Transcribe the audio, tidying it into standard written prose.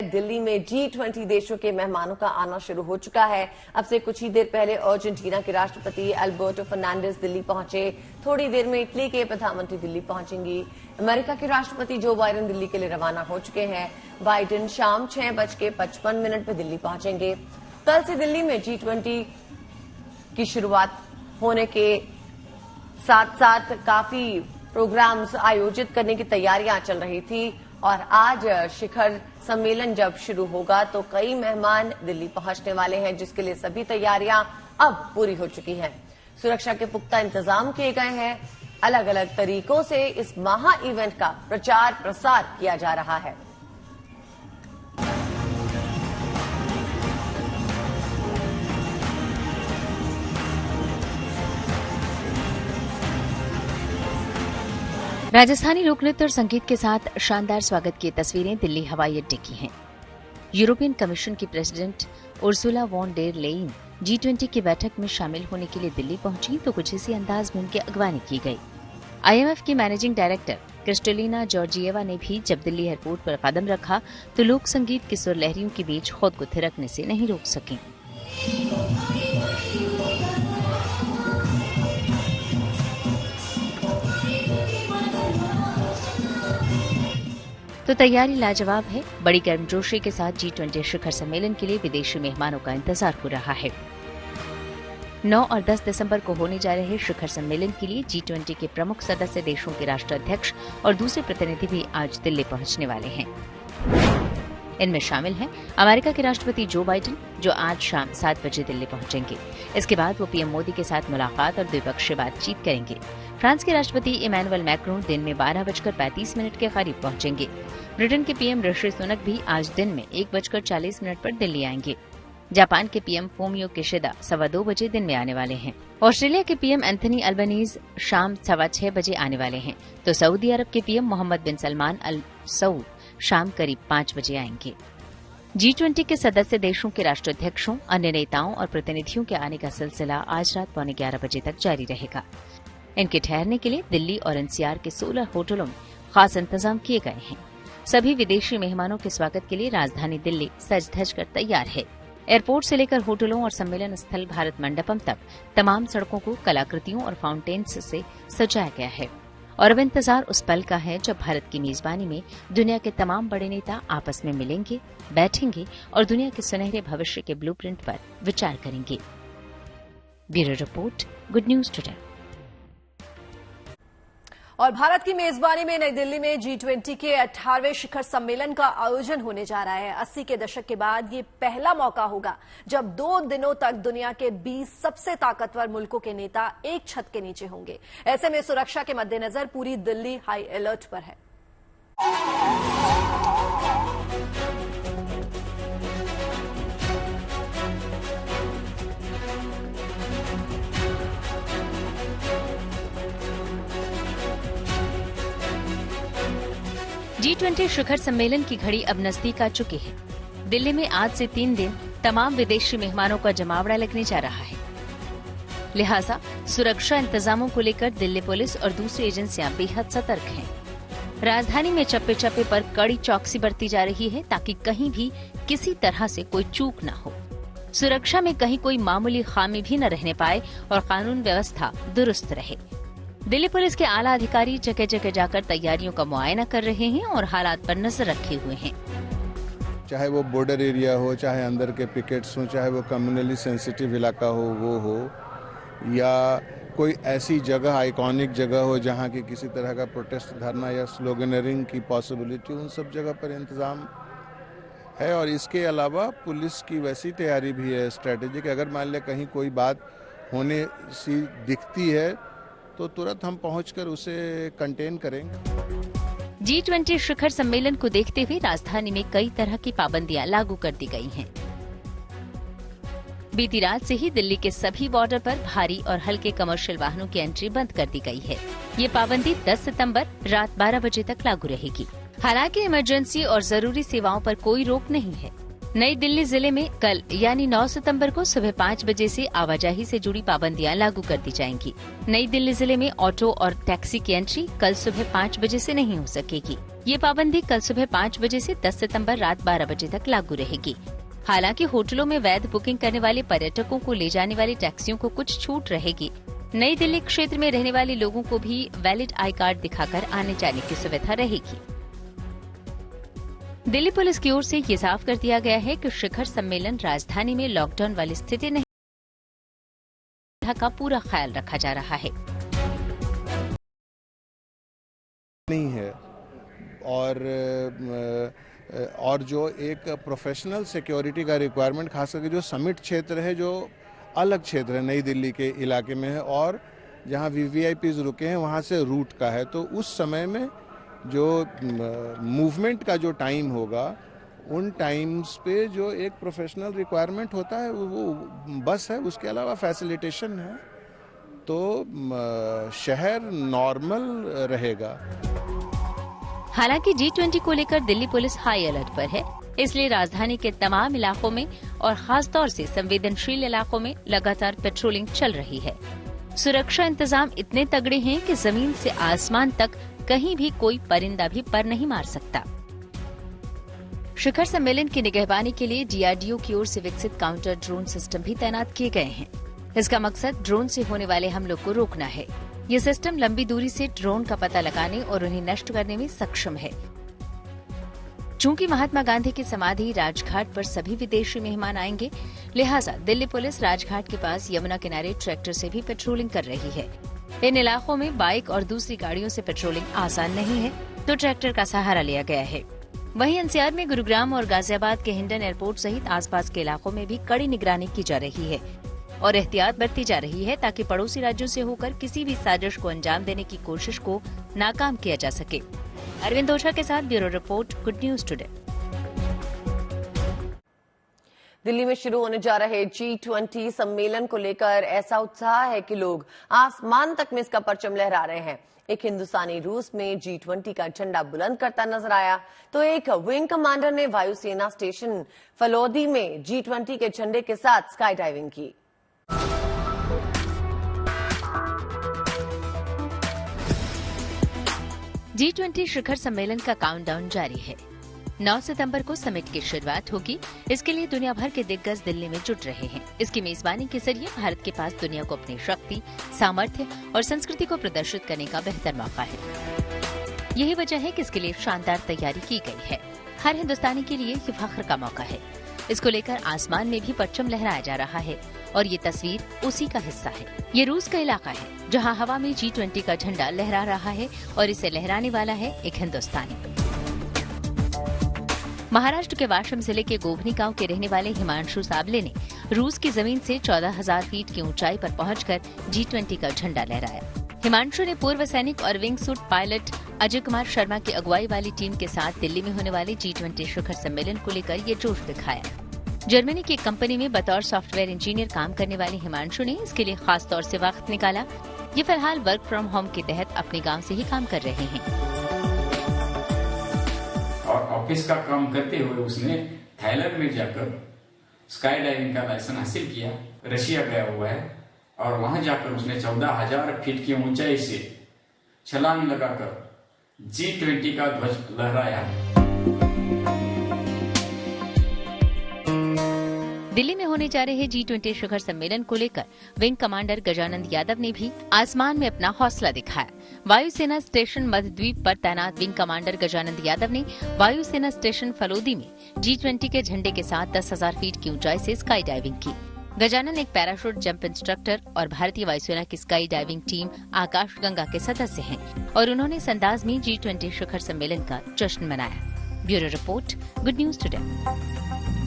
दिल्ली में G20 देशों के मेहमानों का आना शुरू हो चुका है। अब से कुछ ही देर पहले अर्जेंटीना के राष्ट्रपति अल्बर्टो फर्नांडिस दिल्ली पहुंचे। थोड़ी देर में इटली के प्रधानमंत्री दिल्ली पहुंचेंगी। अमेरिका के राष्ट्रपति जो बाइडेन दिल्ली के लिए रवाना हो चुके हैं। बाइडेन शाम 6:55 पर दिल्ली पहुंचेंगे। कल से दिल्ली में G20 की शुरुआत होने के साथ साथ काफी प्रोग्राम्स आयोजित करने की तैयारियां चल रही थी और आज शिखर सम्मेलन जब शुरू होगा तो कई मेहमान दिल्ली पहुंचने वाले हैं, जिसके लिए सभी तैयारियां अब पूरी हो चुकी हैं। सुरक्षा के पुख्ता इंतजाम किए गए हैं। अलग अलग तरीकों से इस महा इवेंट का प्रचार प्रसार किया जा रहा है। राजस्थानी लोकनृत्य और संगीत के साथ शानदार स्वागत की तस्वीरें दिल्ली हवाई अड्डे की हैं। यूरोपियन कमीशन की president Ursula von der Leyen G20 की बैठक में शामिल होने के लिए दिल्ली पहुंची तो कुछ इसी अंदाज में उनकी अगवानी की गई। IMF की मैनेजिंग डायरेक्टर क्रिस्टलिना जॉर्जिएवा ने भी जब दिल्ली एयरपोर्ट पर कदम रखा तो लोक संगीत की सुर लहरियों के बीच खुद को थिरकने से नहीं रोक सकी। तो तैयारी लाजवाब है। बड़ी गर्मजोशी के साथ G20 शिखर सम्मेलन के लिए विदेशी मेहमानों का इंतजार हो रहा है। 9 और 10 दिसंबर को होने जा रहे शिखर सम्मेलन के लिए G20 के प्रमुख सदस्य देशों के राष्ट्राध्यक्ष और दूसरे प्रतिनिधि भी आज दिल्ली पहुंचने वाले हैं। इनमें शामिल हैं अमेरिका के राष्ट्रपति जो बाइडेन, जो आज शाम 7 बजे दिल्ली पहुंचेंगे। इसके बाद वो पीएम मोदी के साथ मुलाकात और द्विपक्षीय बातचीत करेंगे। फ्रांस के राष्ट्रपति इमैनुअल मैक्रों दिन में 12:35 के करीब पहुंचेंगे। ब्रिटेन के पीएम ऋषि सुनक भी आज दिन में 1:40 पर दिल्ली आएंगे। जापान के पीएम फूमियो किशिदा 2:15 बजे दिन में आने वाले हैं। ऑस्ट्रेलिया के पीएम एंथनी अल्बनीज शाम 6:15 बजे आने वाले हैं। तो सऊदी अरब के पीएम मोहम्मद बिन सलमान अल सऊद शाम करीब 5 बजे आएंगे। G20 के सदस्य देशों के राष्ट्राध्यक्षों, अन्य नेताओं और प्रतिनिधियों के आने का सिलसिला आज रात 11:15 बजे तक जारी रहेगा। इनके ठहरने के लिए दिल्ली और NCR के 16 होटलों में खास इंतजाम किए गए हैं। सभी विदेशी मेहमानों के स्वागत के लिए राजधानी दिल्ली सज धज कर तैयार है। एयरपोर्ट से लेकर होटलों और सम्मेलन स्थल भारत मंडपम तक तमाम सड़कों को कलाकृतियों और फाउंटेन्स से सजाया गया है। और अब इंतजार उस पल का है जब भारत की मेजबानी में दुनिया के तमाम बड़े नेता आपस में मिलेंगे, बैठेंगे और दुनिया के सुनहरे भविष्य के ब्लूप्रिंट पर विचार करेंगे। Bureau report, good news today. और भारत की मेजबानी में नई दिल्ली में G20 के 18वें शिखर सम्मेलन का आयोजन होने जा रहा है। 80 के दशक के बाद ये पहला मौका होगा जब 2 दिनों तक दुनिया के 20 सबसे ताकतवर मुल्कों के नेता एक छत के नीचे होंगे। ऐसे में सुरक्षा के मद्देनजर पूरी दिल्ली हाई अलर्ट पर है। G20 शिखर सम्मेलन की घड़ी अब नजदीक आ चुकी है। दिल्ली में आज से 3 दिन तमाम विदेशी मेहमानों का जमावड़ा लगने जा रहा है। लिहाजा सुरक्षा इंतजामों को लेकर दिल्ली पुलिस और दूसरी एजेंसियां बेहद सतर्क हैं। राजधानी में चप्पे चप्पे पर कड़ी चौकसी बरती जा रही है ताकि कहीं भी किसी तरह से कोई चूक न हो। सुरक्षा में कहीं कोई मामूली खामी भी न रहने पाए और कानून व्यवस्था दुरुस्त रहे। दिल्ली पुलिस के आला अधिकारी जगह जगह जाकर तैयारियों का मुआयना कर रहे हैं और हालात पर नजर रखे हुए हैं। चाहे वो बॉर्डर एरिया हो, चाहे अंदर के पिकेट्स हो, चाहे वो कम्युनली सेंसिटिव इलाका हो वो हो, या कोई ऐसी जगह आइकॉनिक जगह हो जहाँ की किसी तरह का प्रोटेस्ट, धरना या स्लोगनरिंग की पॉसिबिलिटी, उन सब जगह पर इंतजाम है। और इसके अलावा पुलिस की वैसी तैयारी भी है स्ट्रेटेजिक। अगर मान लिया कहीं कोई बात होने सी दिखती है तो तुरंत हम पहुंचकर उसे कंटेन करेंगे। G20 शिखर सम्मेलन को देखते हुए राजधानी में कई तरह की पाबंदियां लागू कर दी गई हैं। बीती रात से ही दिल्ली के सभी बॉर्डर पर भारी और हल्के कमर्शियल वाहनों की एंट्री बंद कर दी गई है। ये पाबंदी 10 सितंबर रात 12 बजे तक लागू रहेगी। हालांकि इमरजेंसी और जरूरी सेवाओं पर कोई रोक नहीं है। नई दिल्ली जिले में कल यानी 9 सितंबर को सुबह 5 बजे से आवाजाही से जुड़ी पाबंदियां लागू कर दी जाएंगी। नई दिल्ली जिले में ऑटो और टैक्सी की एंट्री कल सुबह 5 बजे से नहीं हो सकेगी। ये पाबंदी कल सुबह 5 बजे से 10 सितंबर रात 12 बजे तक लागू रहेगी। हालांकि होटलों में वैध बुकिंग करने वाले पर्यटकों को ले जाने वाली टैक्सियों को कुछ छूट रहेगी। नई दिल्ली क्षेत्र में रहने वाले लोगों को भी वैलिड आई कार्ड दिखाकर आने जाने की सुविधा रहेगी। दिल्ली पुलिस की ओर से ये साफ कर दिया गया है कि शिखर सम्मेलन राजधानी में लॉकडाउन वाली स्थिति नहीं का पूरा ख्याल रखा जा रहा है। नहीं है और जो एक प्रोफेशनल सिक्योरिटी का रिक्वायरमेंट खास करके जो समिट क्षेत्र है, जो अलग क्षेत्र है नई दिल्ली के इलाके में है और जहां वीवीआईपीज रुके हैं वहां से रूट का है, तो उस समय में जो मूवमेंट का जो टाइम होगा उन टाइम्स पे जो एक प्रोफेशनल रिक्वायरमेंट होता है वो बस है, उसके अलावा फैसिलिटेशन है, तो शहर नॉर्मल रहेगा। हालांकि G20 को लेकर दिल्ली पुलिस हाई अलर्ट पर है, इसलिए राजधानी के तमाम इलाकों में और खास तौर से संवेदनशील इलाकों में लगातार पेट्रोलिंग चल रही है। सुरक्षा इंतजाम इतने तगड़े हैं कि जमीन से आसमान तक कहीं भी कोई परिंदा भी पर नहीं मार सकता। शिखर सम्मेलन की निगहबानी के लिए DRDO की ओर से विकसित काउंटर ड्रोन सिस्टम भी तैनात किए गए हैं। इसका मकसद ड्रोन से होने वाले हमलों को रोकना है। ये सिस्टम लंबी दूरी से ड्रोन का पता लगाने और उन्हें नष्ट करने में सक्षम है। चूंकि महात्मा गांधी की समाधि राजघाट पर सभी विदेशी मेहमान आएंगे, लिहाजा दिल्ली पुलिस राजघाट के पास यमुना किनारे ट्रैक्टर से भी पेट्रोलिंग कर रही है। इन इलाकों में बाइक और दूसरी गाड़ियों से पेट्रोलिंग आसान नहीं है, तो ट्रैक्टर का सहारा लिया गया है। वहीं NCR में गुरुग्राम और गाजियाबाद के हिंडन एयरपोर्ट सहित आसपास के इलाकों में भी कड़ी निगरानी की जा रही है और एहतियात बरती जा रही है ताकि पड़ोसी राज्यों से होकर किसी भी साजिश को अंजाम देने की कोशिश को नाकाम किया जा सके। अरविंद ओझा के साथ bureau report, good news today. Delhi में शुरू होने जा रहे G20 सम्मेलन को लेकर ऐसा उत्साह है कि लोग आसमान तक में इसका परचम लहरा रहे हैं। एक हिंदुस्तानी रूस में G20 का झंडा बुलंद करता नजर आया, तो एक विंग कमांडर ने वायुसेना स्टेशन फलोदी में G20 के झंडे के साथ स्काई डाइविंग की। G20 शिखर सम्मेलन का काउंटडाउन जारी है। 9 सितंबर को समिट की शुरुआत होगी। इसके लिए दुनिया भर के दिग्गज दिल्ली में जुट रहे हैं। इसकी मेजबानी के जरिए भारत के पास दुनिया को अपनी शक्ति, सामर्थ्य और संस्कृति को प्रदर्शित करने का बेहतर मौका है। यही वजह है कि इसके लिए शानदार तैयारी की गई है। हर हिंदुस्तानी के लिए ये फख्र का मौका है। इसको लेकर आसमान में भी परचम लहराया जा रहा है और ये तस्वीर उसी का हिस्सा है। ये रूस का इलाका है जहां हवा में G20 का झंडा लहरा रहा है और इसे लहराने वाला है एक हिंदुस्तानी। महाराष्ट्र के वाशिम जिले के गोभनी गांव के रहने वाले हिमांशु साबले ने रूस की जमीन से 14,000 फीट की ऊंचाई पर पहुंचकर G20 का झंडा लहराया। हिमांशु ने पूर्व सैनिक और wing suit pilot Ajay Kumar Sharma की अगुवाई वाली टीम के साथ दिल्ली में होने वाले G20 शिखर सम्मेलन को लेकर ये जोश दिखाया। जर्मनी की एक कंपनी में बतौर सॉफ्टवेयर इंजीनियर काम करने वाले हिमांशु ने इसके लिए खास तौर से वक्त निकाला। ये फिलहाल वर्क फ्रॉम होम के तहत अपने गांव से ही काम कर रहे हैं। और ऑफिस का काम करते हुए उसने थाईलैंड में जाकर स्काई डाइविंग का लाइसेंस हासिल किया। रशिया गया हुआ है और वहां जाकर उसने 14,000 फीट की ऊंचाई से छलांग लगाकर G20 का ध्वज लहराया। दिल्ली में होने जा रहे G20 शिखर सम्मेलन को लेकर विंग कमांडर गजानंद यादव ने भी आसमान में अपना हौसला दिखाया। वायुसेना स्टेशन मध्यद्वीप पर तैनात विंग कमांडर गजानंद यादव ने वायुसेना स्टेशन फलोदी में G20 के झंडे के साथ 10,000 फीट की ऊंचाई से स्काई डाइविंग की। गजानन एक पैराशूट जंप इंस्ट्रक्टर और भारतीय वायुसेना की स्काई डाइविंग टीम आकाश गंगा के सदस्य हैं और उन्होंने इस अंदाज में G20 शिखर सम्मेलन का जश्न मनाया। Bureau report, good news today.